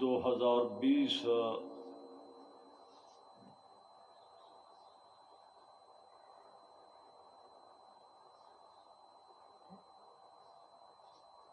2020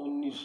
19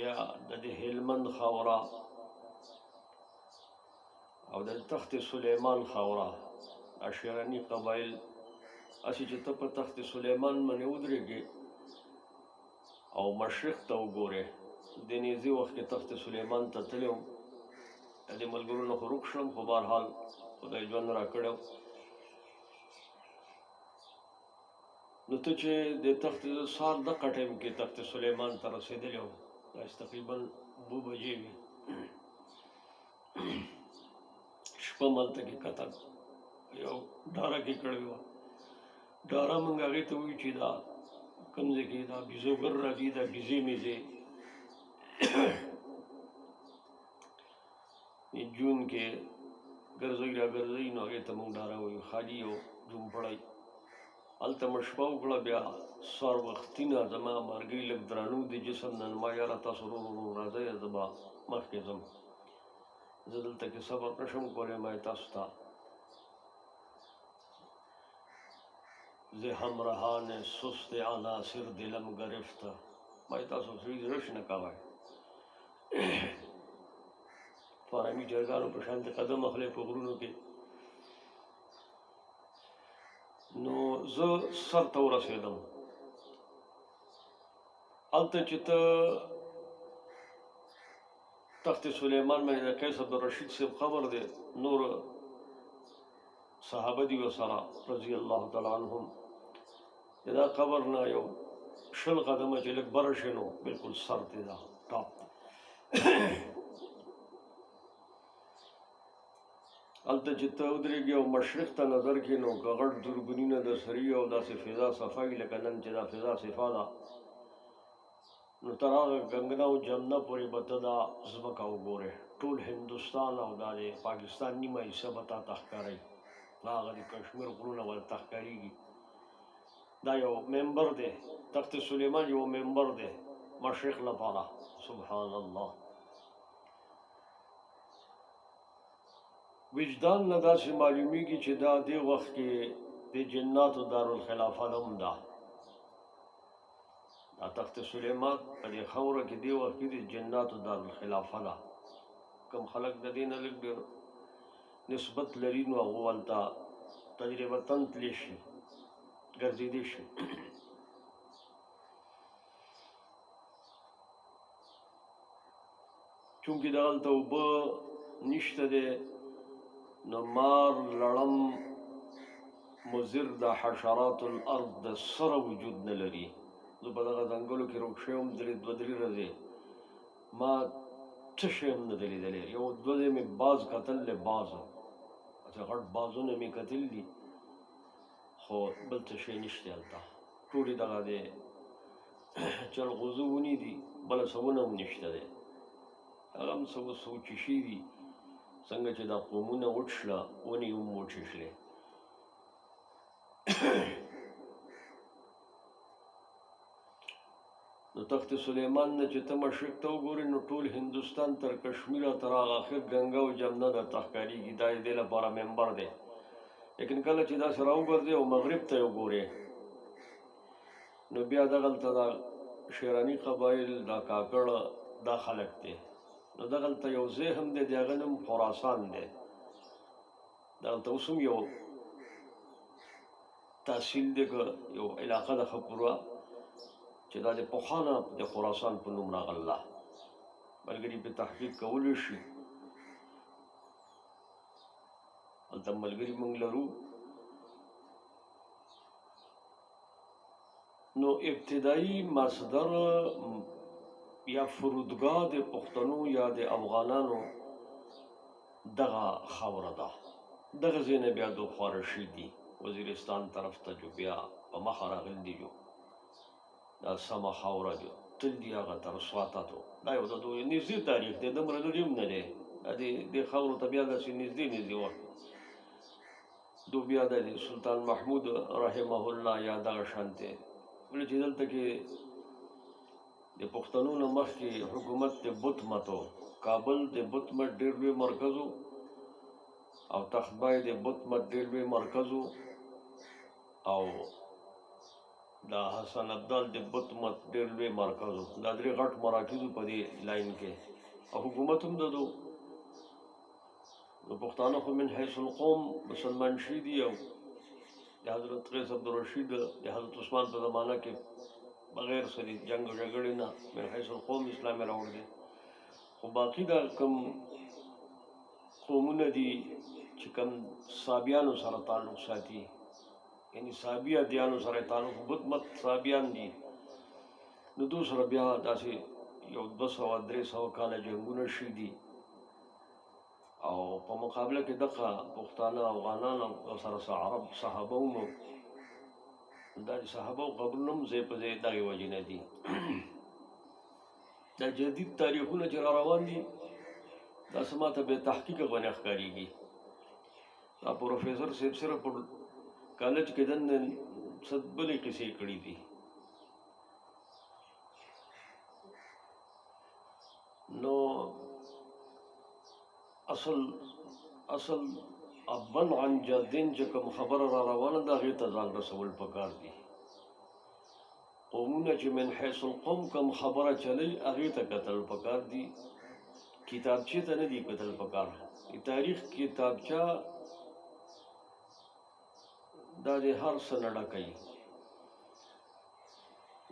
بیا د دې هلمند خاوره او د تخت سلیمان خاوره اشیرانی قبایل اسی چې ته په تخت سلیمان باندې ودرېږې او مشرق ته وګورې د نیزي وخت کې تخت سلیمان ته تللی وم د دې ملګرو نه خو روک شوم خو بهرحال خدای ژوند راکړی نو ته چې د تخت سهار دغه ټایم کې تخت سلیمان ته رسېدلی وم داسې تقریبا 2 بجې وي شپه ملته کې کتل یو ډاره کې کړې وه ډاره موږ هغې ته وایو چې دا کوم ځای کې دا بیزوګر راځي دا بیزې میزې جون کې ګرځوي را ګرځوي نو هغې ته موږ ډاره وایو خالي یو جومپړی هلته مې شپه وکړه بیا سهار وختي نه زما ملګري لږ درانه د جسم نه ما یاره تاسو ورو ورو راځئ زه به مخکې ځم زه دلته کې صبر نشم کولی ما تاسو ته زه همراهان سست عناصر دلم گرفته ما تاسو سړي زړه نه کوئ فارمي جرګانو په شان د قدم اخلي په غرونو کې نو زه سر ته ورسېدم هلته چې ته تخت سلیمان باندې د قیس عبدالرشید صاحب خبر دی نور صحابه دي ورسره رضی الله تعالی عنهم دا قبر نه یو 20 قدمه چې لږ بره شي نو بلکل سر دی دا ټاپ هلته چې ته ودرېږې او مشرق ته نظر کړې نو که غټ دوربینونه در سره وي او داسې فضا صفا وي لکه نن چې دا فضا صفا ده نو تر هغه ګنګنا او جمنا پورې به ته دا ځمکه وګورې ټول هندوستان او دا د پاکستان نیمه حصه به تا ته ښکاري هغه د کشمیر غرونه به ته ښکارېږي دا یو ممبر دی تخت سلیمان یو ممبر دی مشرق لپاره سبحان الله وجدان نه داسې معلومیږي چې دا دې وخت کې د جناتو دارالخلافه هم ده دا تخت سلیمان په دې خاوره کې دې وخت کې د جناتو دارالخلافه ده کوم خلک د دې نه لږ ډېر نسبت لري نو هغه ولته تجربتاً تللی شي ګرځېدی شي چونکې دغلته اوبه نشته دی نو مار لړم مضر د حشرات الارض د سره وجود نه لري زه په دغه ځنګلو کې روږ شوی وم 2-3 ورځې ما څه شی هم نه دی لیدلی یو 2 ځای مې باز کتل دی باز هسې غټ بازونه مې کتل دي خو بل څه شی نشته هلته ټولې دغه دی چلغوزه ونې دي بله څه ونه هم نشته دی هغه هم څه وچې شي دي څنګه چې دا قومونه وچ شله ونې هم وچې شلې نو تخت سلیمان نه چې ته مشرق ته وګورې نو ټول هندوستان تر کشمیره تر هغه اخر ګنګا او جمنا درته ښکارېږي دا د دې لپاره ممبر دی لیکن کله چې داسې راوګرځې او مغرب ته یې وګورې نو بیا دغلته دا شیراني قبایل دا کاکړ دا خلک دی نو دغلته یو ځای هم دی د هغه نوم خراسان دی دغلته اوس هم یو تحصیل دی که یو علاقه ده ښه پوره چې دا د پخوا نه د خراسان په نوم راغله ملګري پرې تحقیق کولی شي هلته ملګري موږ لرو نو ابتدایي مصدر یا فرودګاه د پښتنو یا د افغانانو دغه خاوره ده دغه ځای نه بیا دوخوا رشیدي وزیرستان طرف ته جو بیا په مخه راغلي دي جو دا سمه خاوره جو تل دي هغه تر سواتاتو دا یو د دوی نږدې تاریخ دی دومره لرې هم نه دی دې خاورو ته بیا داسې نږدې وخت دو بیا د سلطان محمود رحمه الله یا دغه شانتې ولې چې دلته کې د پښتنو نه مخکې حکومت د بت متو کابل د بت مت ډېر لوی مرکز او تخت بای د بت مت ډېر لوی مرکز او دا حسن ابدال د بطمت ډېر لوی مرکز و دا درې غټ مراکزو په دې لاین کې او حکومت هم ددو نو پښتانه خو من حیث القوم مسلمان شي دي او د حضرت قیس عبدالرشید د حضرت عثمان په زمانه کې بغیر سړي جنگ او جګړې نه من حیث القوم اسلام راوړ دي خو باقي دا کوم قومونه دي چې کوم صابیانو سره تعلق ساتي یعنی صابیه دیانو سره تعلق بت مت صابیان دي نو دو سره بیا داسې یو 200-300 کاله جنګونه شي دي او په مقابله کې دغه پښتانه افغانان او سره عرب صحابه مو دا صحابه قبرنم زې په دې دغه وجه نه دي دا جدید تاریخونه چې روان دي دا سماته به تحقیق غوښنه ښکاریږي دا پروفیسور صاحب سره په کالج کې دنه صدبلې کیسې کړې دي نو اصل ابن عن جدین چې کوم خبره را روانه ده هغې ته ځان رسول پکار دي قومونه چې من حیث القوم کوم خبره چلی هغې ته کتل پکار دي کتابچې ته نه دي کتل پکار تاریخ کتابچه دا د هر څه نه ډکوي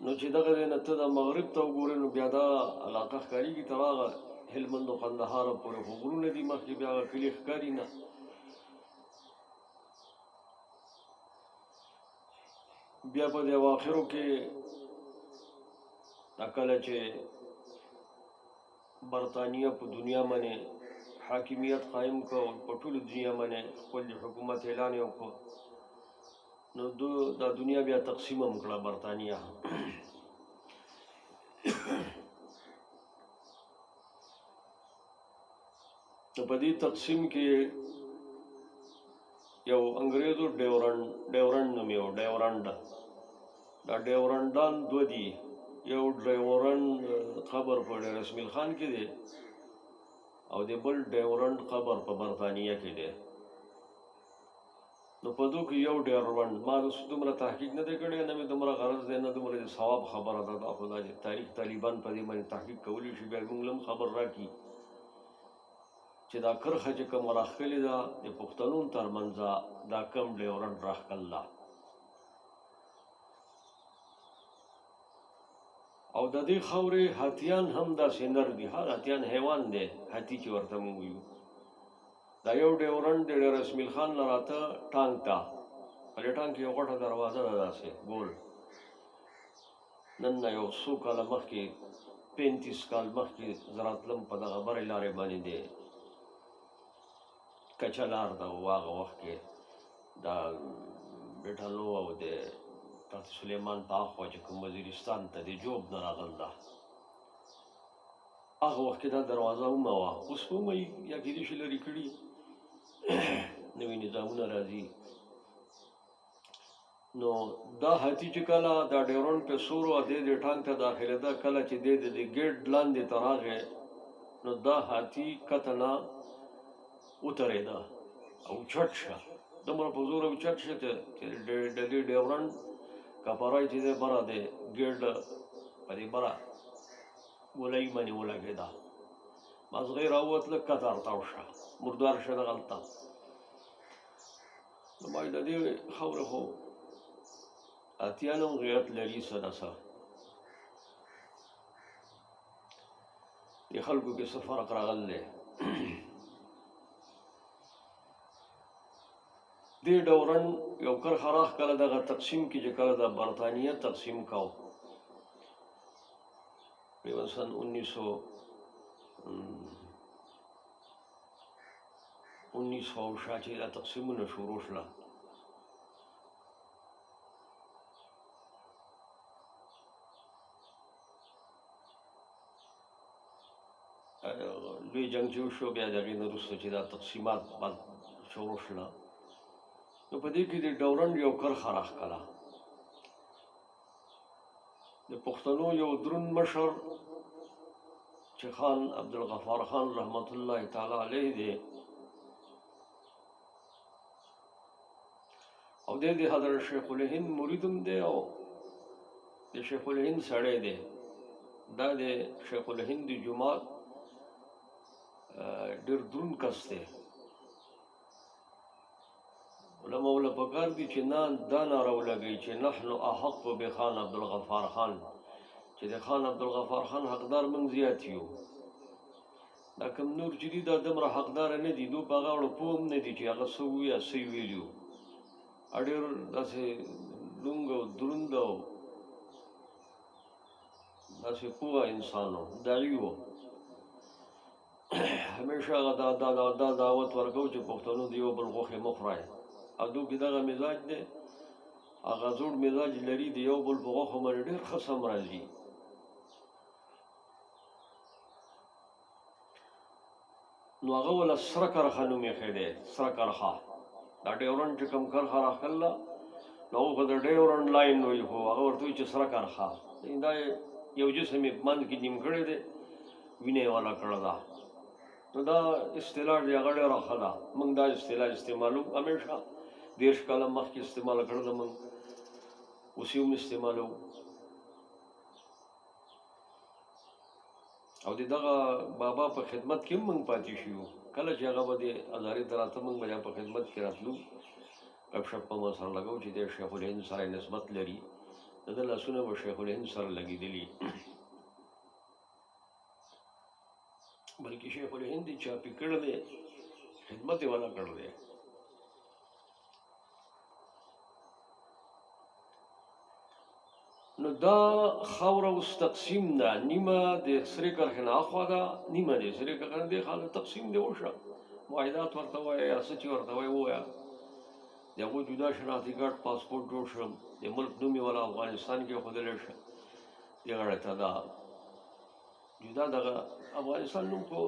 نو چې دغه دی نه ته د مغرب ته وګورې نو بیا دا علاقه ښکارېږي تر هغه هلمند او قندهار پورې خو غرونه دي مخکې بیا هغه کلي ښکاري نه بیا په دې اواخرو کې دا کله چې برطانیه په دنیا باندې حاکمیت قایم کړ په ټوله دنیا باندې خپل حکومت اعلان یې وکړ نو دا دنیا بیا تقسیم هم کړه برطانیه نو په دې تقسیم کې یو انګریزو ډیورنډ نوم یو ډیورنډ دا ډیورنډان دوه دي یو ډیورنډ قبر په رسمیل خان کې دی او د بل ډیورنډ قبر په برطانیه کې دی نو په دو کې یو ډیورنډ ما دومره تحقیق نه دی کړی نه مې دومره غرض دی نه دومره د ثواب خبره ده دا خو دا چې تاریخ طالبان په دې باندې تحقیق کولی شي بیا موږ هم خبر راکړي چې دا کرښه چې کوم راښکلې ده د پښتنو ترمنځ دا کم ډیورنډ راښکل ده او د دې خاورې هاتیان هم داسې نر دي هاتیان حیوان دی هاتي چې ورته موږ وایو دا یو ډیورنډ د رسمیل خان نه راته ټانک ته په دې ټانک کې یو غټه دروازه ده داسې ګول نن نه یو څو کاله مخکې 35 کال مخکې زه راتلم په دغه برې لارې باندې دی کچه لار ده و هغه وخت کې دا بټالو او د تخت سلیمان په اخوا چې کوم وزیرستان ته د جوب نه راغل ده هغه وخت کې دا دروازه ومه وه اوس به ومه یا کېدای شي لرې کړي نوي نظامونه راځي نو دا هاتي چې کله دا ډیورنډ په سورو د ټانک ته داخلېده کله چې د ګیټ لاندې ته راغی نو دا هاتي کته نه وترېده او چټ شه دومره په زور اوچت شه چې د دې ډیورنډ کپرای چې دی بره د ګیټ په دې بره ولۍ باندې ولګېده مازغی راووتله کته ورتاو شه مردار شه دغلته نو باید د دې خاورې خو اتیان هم غیرت لري څه نه څه د خلکو کې څه فرق راغلی دې ډیورنډ یو کرښه راښکله دغه تقسیم کې چې کله د برطانیه تقسیم کو تقریبا سن 1900 شا چې دا تقسیمونه شروع شله لوی جنګ چې وشو بیا د هغې نه وروسته چې دا تقسیمات شروع شله نو په دې کې د ډیورنډ یو کرښه راښکله د پښتنو یو دروند مشر چې خان عبدالغفار خان رحمت الله تعالی علیه دی او د حضرت شیخ الهند مرید هم دی او د شیخ الهند سړی دی، دا د شیخ الهند جماعت ډېر دروند کس دی. علماء ولا پکار دي چې نه دا ناره ولګوي چې نحن احق بخان عبدالغفار خان، چې د خان عبدالغفار خان حقدار موږ زیات یو. دا کوم نور چې دي دا دومره حقدار نه دي، دو په هغه اړه پوه هم نه دي چې هغه څه ووایي یا څه یې ویلي وو. ډېر داسې لونګ او دروند او داسې پوه انسان و، داعي و. همیشه هغه دا دعوت ورکوو چې پښتنو د یو بل غوښې مه خورئ. او دو کې دغه مزاج دی، هغه زوړ مزاج لري، د یو بل په غوښو باندې ډېر خصم راځي. نو هغه وله سره کرخه نوم ایښی دی، سره کرخه. دا ډیورنډ چې کوم کرخه راښکله نو هغه خو د ډیورنډ لاین وایي، خو هغه ورته وایي چې سره کرخه. دا یو جسم یې منځ کې نیم کړی دی، وینه یې والا کړې ده. نو دا اصطلاح دی، هغه ډېره ښه ده. موږ دا اصطلاح استعمالوو، همیشه 10 کاله مخکې استعمال کړې ده، موږ اوس یې هم استعمالوو. او د دغه بابا په خدمت کې هم موږ پاتې شو. کله چې هغه به د ازاري ته راته، موږ به په خدمت کې راتلو، ګپ شپ به مو سره لګوو چې د شیخ الهند سره نسبت لري. د ده لاسونه به شیخ الهند سره لګېدلي، بلکې شیخ الهند یې چاپي کړی دی، خدمت یې ونه کړی دی. نو دا خاوره اوس تقسیم ده، نیمه د سرې کرښې نه اخوا ده، نیمه د سرې کرښې نه دې خوا تقسیم دی. وشه معاهدات ورته وایه یا څه چې ورته وایي ووایه. د هغوی جدا شناختي کارت پاسپورټ جوړ شم، د ملک نوم یې والا افغانستان کې ایښودلی شه، دې غاړې ته دا جدا دغه افغانستان نوم خو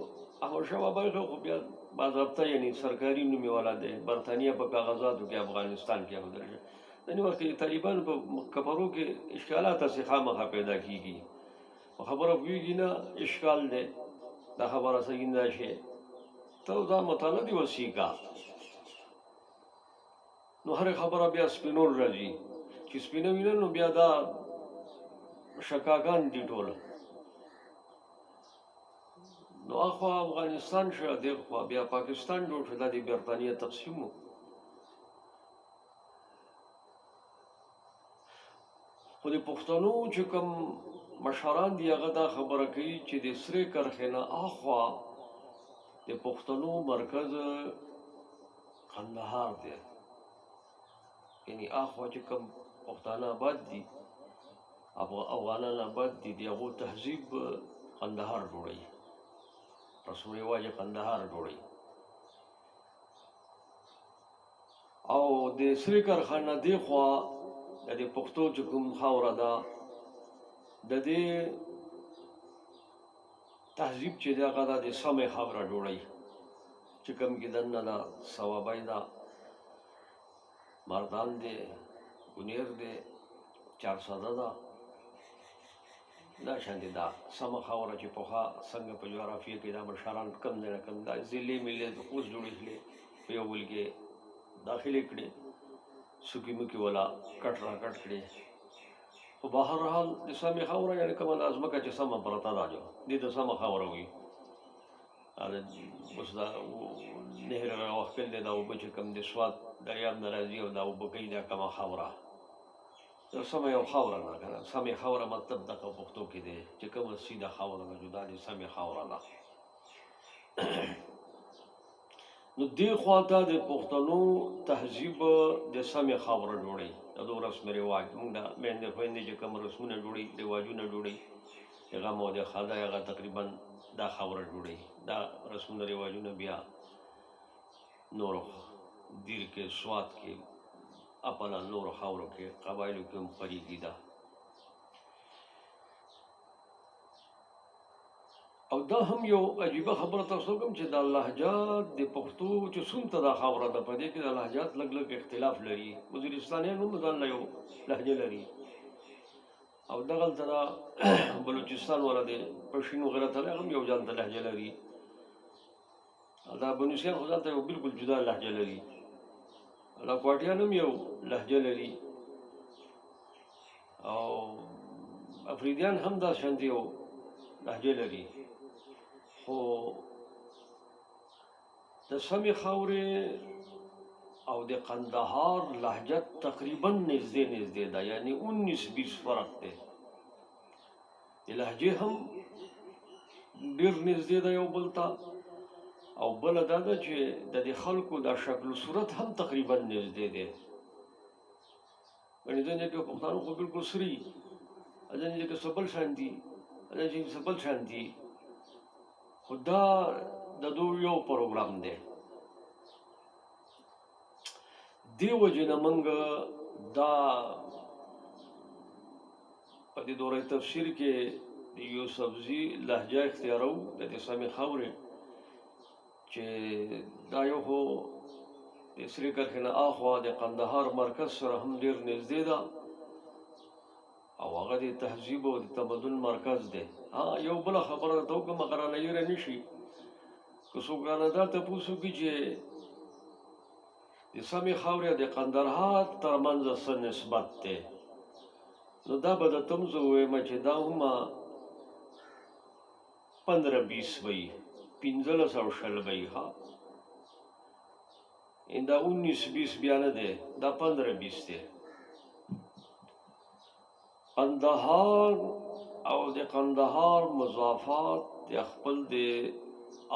احمدشاه بابا ایښی، خو بیا باضابطه یعنې سرکاري نوم یې والا دی. برطانیه په کاغذاتو کې افغانستان کې ایښودلی شه. ځینې وخت کې طالبانو په کپرو کې اشکالات هسې خامخا پیدا کېږي، په خبره پوهېږي نه اشکال دی، دا خبره صحیح نه شي. ته دا مطالعه دې وسیږه. نو هرې خبره بیا سپینول راځي، چې سپینه وینه نو بیا دا شکاګان دي ټول. نو اخوا افغانستان شه، دې خوا بیا پاکستان جوړ شه، دا د برطانیه تقسیم و. خو د پښتنو چې کوم مشران دي هغه دا خبره کوي چې د سرې کرښې نه اخوا د پښتنو مرکز قندهار دی. یعنې اخوا چې کوم پښتانه آباد دي، افغانان آباد دي، د هغو تهذیب قندهار جوړوي، رسم و رواج قندهار جوړوي. او د سرې کرښې نه دې خوا د دې پښتو چې کوم خاوره ده، د دې تهذیب چې دی هغه د سمې خاوره جوړوي، چې کوم کې دننه ده صوابی ده، مردان دی، ګونیر دی، چارسده ده، دا شانې ده سمه خاوره چې پخوا څنګه په جغرافیه کې دا مشران کم دی نه کم دا ضلعې ملي اوس جوړې کړې، په یو بل کې داخلې کړې، سوکي موکي والا کټ را کټ کړې. خو بهرحال د سمې خاوره یعنې کومه دا ځمکه چې سمه پرته ده، دې ته سمه خاوره وایي. اوس دا نهر راوښکل دی، دا اوبه چې کوم د سوات دریاب نه راځي او دا اوبه کوي، دا کومه خاوره دا سمه یو خاوره ده که نه. سمې خاوره مطلب دغه پښتو کې دی چې کومه سیده خاوره ده، جدا د سمې خاوره ده. نو دې خوا ته د پښتنو تهذیب د سمې خاوره جوړوي، د دو رسم رواج. موږ د میندې خویندې چې کوم رسمونه جوړوي، رواجونه جوړوي، د غم او د ښځه هغه تقریبا دا خاوره جوړوي. دا رسمونه رواجونه بیا نورو دیر کې، سوات کې، اپلا نورو خاورو کې، قبایلو کې هم خپرېږي ده. او دا هم یو عجیبه خبره تاسو کوم چې دا لهجات د پښتو چې څومره دا خاوره ده، په دې کې د لهجات لږ لږ اختلاف لري. وزیرستانیان هم ځان له یو لهجه لري، او دغلته دا بلوچستان والا دی، پښین وغیره ته هم یو ځان ته لهجه لري. دا بنوسیان خو ځان ته یو بلکل جدا لهجه لري. دا کوټیان هم یو لهجه لري، او افریدیان هم دا شانتي یو لهجه لري، خو د سمې خاورې او د قندهار لهجه تقریبا نږدې ده، یعنی 19-20 فرق دی. د لهجې هم ډېر نږدې ده یو بل ته، او بله دا ده چې د دې خلکو دا شکل و صورت هم تقریبا نږدې دی. ګڼې ځینې کې پښتانه خو بلکل سري، ځینې کې څه بل شان دي، ځینې کې څه بل شان دي، خو دا د دوی یو پروګرام دی. دې وجې نه موږ دا په دې دوره تفسیر کې د یوسفزي لهجه اختیارو د دې سمې خاورې، چې دا یو خو د سرې کرښې نه اخوا د قندهار مرکز سره هم ډېر نږدې ده، او هغه د تهذیب او د تمدن مرکز دی. یو بله خبره درته وکړم، هغه رانه هېره نه شي. که څوک رانه دا تپوس وکړي چې د سمې خاورې د قندهار ترمنځ څه نسبت دی، نو دا به درته هم زه ووایم چې دا هم 15-20 وي، 15 او 20 وي. دا 19-20 بیا نه دی، دا 15-20 دی. قندهار او د قندهار مضافات د خپل د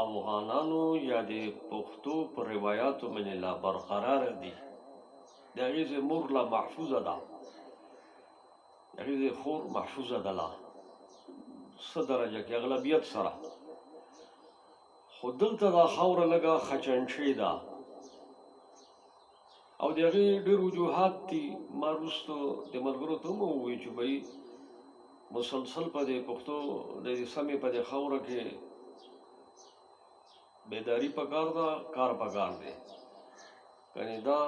افغانانو یا د پښتو په روایاتو باندې لا برقراره دي. د هغې ځای مور لا محفوظه ده، د هغې ځای خور محفوظه ده لا څه درجه کې اغلبیت سره. خو دلته دا خاوره لږه خچنچې ده، او د هغې ډېر وجوهات دي. ما وروسته د ملګرو ته هم ووایي چې بهی مسلسل په دې پښتو د سمې په دې خاوره کې بیداري پکار ده، کار پکار دی. یعنې دا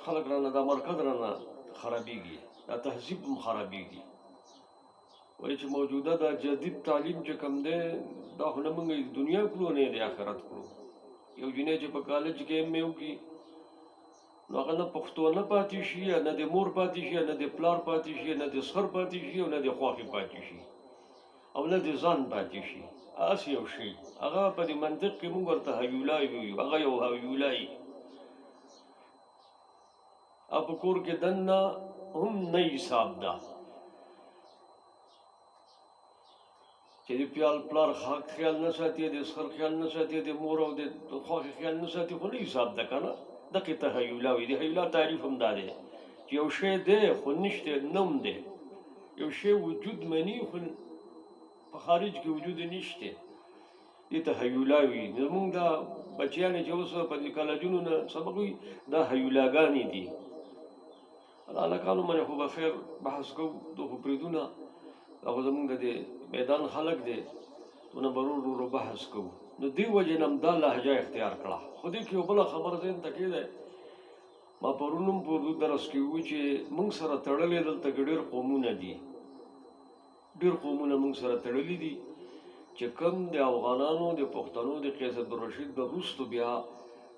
خلک رانه دا مرکز رانه خرابېږي، دا تهذیب هم خرابېږي. وایي چې موجوده دا جدید تعلیم چې کوم دی، دا خو نه موږ دنیا کړو نه د آخرت کړو. یو جنۍ چې په کالج کې ایم اے وکړي، نو هغه نه پښتو نه پاتې شي، نه د مور پاتې شي، نه د پلار پاتې شي، نه د سر پاتې شي، او نه د خوښې پاتې شي، او نه د ځان پاتې شي. هسې یو شی هغه په دې منطق کې موږ ورته هیولای وایو، هغه یو هیولای. او په کور کې دننه هم نه حساب ده چې د پلار خیال نه ساتي، د سر خیال نه ساتي، د مور او د خوښې خیال نه ساتي، خو نه حساب ده که نه. دغې ته هیولا وایي. د هیولا تعریف هم دا دی چې یو شی دی خو نشته، نوم دی. یو شی وجود مني خو په خارج کې وجود نشته، دې ته هیولا وایي. زمونږ دا بچیانې چې اوس په دې کالجونو نه سبق وایي، دا هیولاګانې دي. هلکانو باندې خو به خیر بحث کوو، دا خو پرېږدو نه، دا خو زمونږ د دې میدان خلک دی، دونه به ورو ورو بحث کوو. نو دې وجې نه هم دا لهجه اختیار کړه. خو دې کې یو بله خبره ذهن ته کېدی، ما پرون هم په اردو درس کې ووایي چې موږ سره تړلې دلته کې ډېر قومونه دي، ډېر قومونه موږ سره تړلي دي، چې کوم د افغانانو د پښتنو د قیس عبدالرشید نه وروستو بیا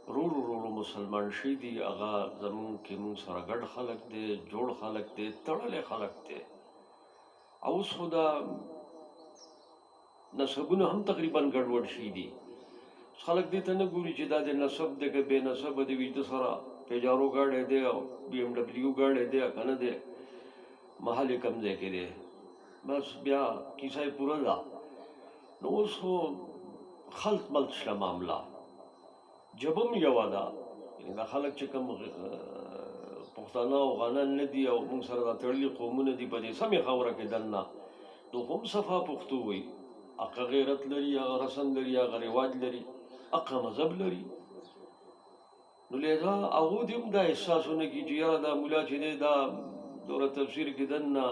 ورو مسلمان شوي دي، هغه زموږ کې موږ سره ګډ خلک دی، جوړ خلک دی، تړلی خلک دی. او اوس خو دا نسبونه هم تقریبا ګډوډ شي دي. خلک دې ته نه ګوري چې دا د نسب دی که بې نسبه دی، وي ده سره پیجارو ګاډی دی او بي ایم ډبلیو ګاډی دی که نه دی، محل یې کوم ځای کې دی، بس بیا کیسه یې پوره ده. نو اوس خو خلط ملط شته معامله، ژبه هم یوه ده. دا خلک چې کوم پښتانه افغانان نه دي او موږ سره دا تړلي قومونه دي په دې سمې خاوره کې دننه، نو خو هم صفا پښتو وایي، هغه غیرت لري، هغه رسم لري، هغه رواج لري، هغه مذهب لري. نو لہذا هغوی دې هم دا احساسونه کړي چې یاره دا ملا چې دی دا دوره تفسیر کې دننه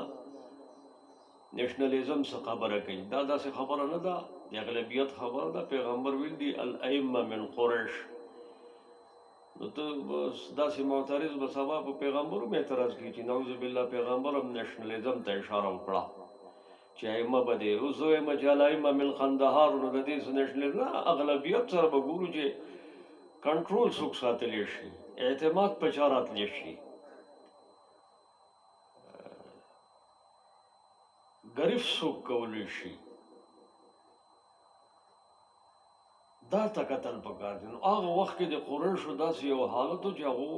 نیشنلزم څه خبره کوي. دا داسې خبره نه ده، د اغلبیت خبره ده. پیغمبر ویل دي الائمه من قریش. نو ته داسې معترض به سبا په پیغمبر هم اعتراض کوي چې نعوذ بالله پیغمبر هم نیشنلزم ته اشاره وکړه چې ائمه به دی. اوس زه وایم چې الائمه من قندهار، نو د دې څه نیشنلزم نه، اغلبیت سره به ګورو چې کنټرول څوک ساتلی شي، اعتماد په چا راتلی شي. ګریف څوک کولی شي دا ته کتل پکار دي. نو هغه وخت کې د قریشو داسې یو حالت و چې هغو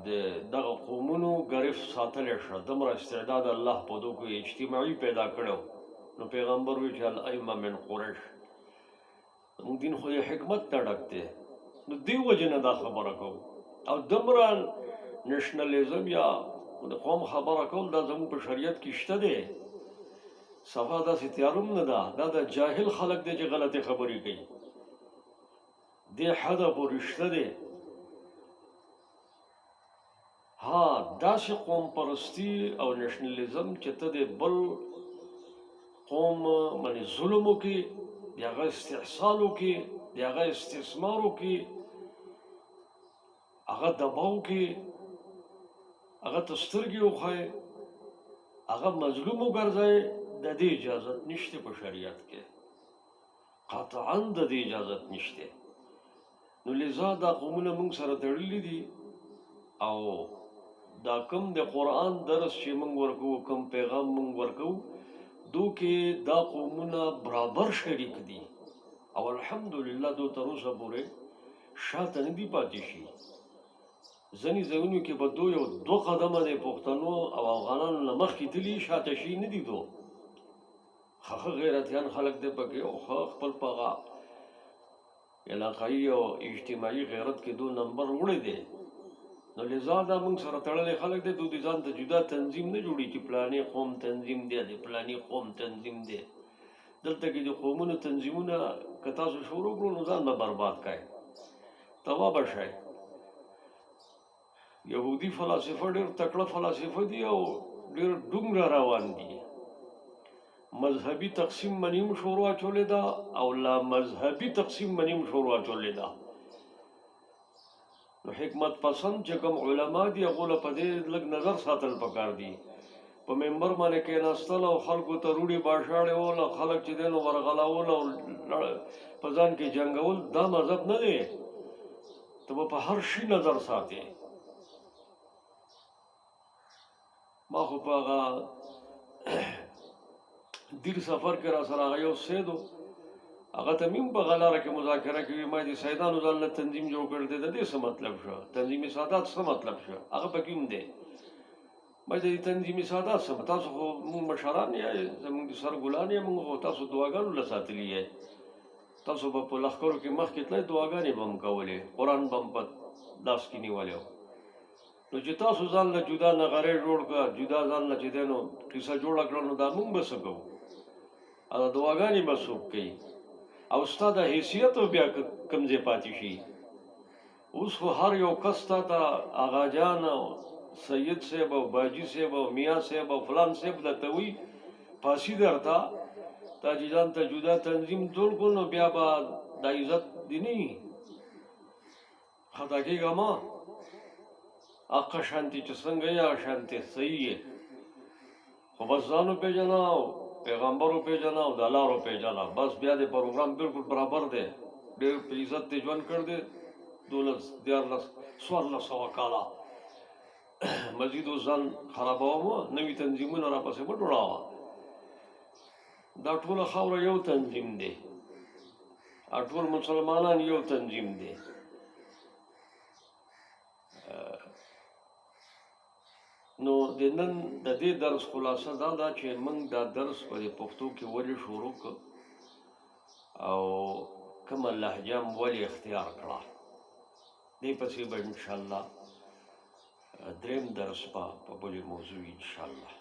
د دغه قومونو ګریف ساتلی شه، دومره استعداد الله په دو کې اجتماعي پیدا کړی و. نو پیغمبر وی چې الائمه من قریش، موږ دین خو د حکمت نه ډک دی. نو دې وجې نه دا خبره کوو. او دومره نیشنلیزم یا د قوم خبره کول دا زموږ په شریعت کې شته دی. صفا داسې تیارم نه ده، دا د جاهل خلک دی چې غلطې خبرې کوي. دې حده پورې شته دی. ها داسې قوم پرستی او نیشنلیزم چې ته د بل قوم باندې ظلم وکړي، د هغه استحصال وکړي، د هغه استثمار وکړي، هغه دباو وکړي، هغه ته سترګې وښایي، هغه مظلوم وګرځوي، د دې اجازت نشته په شریعت کې. قطعا د دې اجازت نشته. نو لذا دا قومونه موږ سره تړلي دي او دا کم د قرآن درس چې موږ ورکوو، کم پیغام موږ ورکوو، دو کې دا قومونه برابر شریک دي او الحمدلله دو تر اوسه پورې شاته نه دي پاتې شي. ځینې ځایونو کې به دو یو 2 قدمه د پښتنو او افغانانو نه مخکې تلي، شاته شي نه دي. دو ښه غیرتیان خلک دی پکې او ښه خپل په هغه علاقایي او اجتماعي غیرت کې دو نمبر وړی دی. نو لذا دا موږ سره تړلی خلک دی. دو د ځان ته جدا تنظیم نه جوړي چې پلانې قوم تنظیم دی، د پلانې قوم تنظیم دی. دلته کې د قومونو تنظیمونه که تاسو شروع کړو نو ځان به برباد کړئ، تباه به شئ. یهودي فلاسفه ډېر تکړه فلاسفه دي او ډېر ډونګره روان دي. مذهبي تقسیم منیم شروع اچولې ده او لا مذهبي تقسیم منیم شروع اچولې ده. نو حکمت پسند چې کوم علما دي هغو له په دې لږ نظر ساتل پکار دي. په منبر باندې کېناستل او خلکو ته روډې باشاړې او خلک چې دی نو ورغلاول او په ځان کې جنګول، دا مذهب نه دی. ته به په هر شي نظر ساتې. ما خو په هغه دیر سفر کې را سره هغه یو سید و، هغه ته مې هم په غلاره کې مذاکره کوي. ما د سیدانو ځان له تنظیم جوړ کړی دی. د دې څه مطلب شو؟ تنظیم سادات څه مطلب شو؟ هغه پکې هم دی. ما د تنظیم سادات څه، تاسو خو موږ مشران یې، زموږ د سر ګلان یې، موږ خو تاسو دعاګانو له ساتلي یې. تاسو به په لښکرو کې مخکې تلئ، دعاګانې به هم کولې، قرآن به هم په لاس کې نیولی و. نو چې تاسو ځان له جدا نغرې جوړ کړه، جدا ځان له چې دی نو کیسه جوړه کړه، نو دا موږ به څه کوو؟ دا دعاګانې به څوک کوي؟ او ستا د حیثیت بیا کوم ځای پاتې شي؟ اوس خو هر یو کس تا ته آغا جان او سید صاحب او باجي صاحب او میاں صاحب او فلان صاحب درته وایي، پاسي درته تا چې ځان ته جدا تنظیم جوړ کړو نو بیا به دا عزت دې نه وي. خطا کېږه ما اقا شانتي چې څنګه یې هغه شانتي صحیح یې، خو بس ځان وپېژنه او پیغمبر وپېژنه او د لار وپېژنه، بس بیا د پروګرام بالکل برابر دی. ډېر په عزت دې ژوند کړ دی 12 14 1400 کاله. مزید اوس ځان خرابوم، نوي تنظیمونه راپسې مه جوړوه. دا ټوله خاوره یو تنظیم دی، ټول مسلمانان یو تنظیم دی. نو د نن د دې درس خلاصه دا ده چې موږ دا درس په پښتو کې ولې شروع کړ او کومه لهجه م ولې اختیار کړه. دې پسې به انشاءالله دریم درس په بلې موضوع انشاءالله.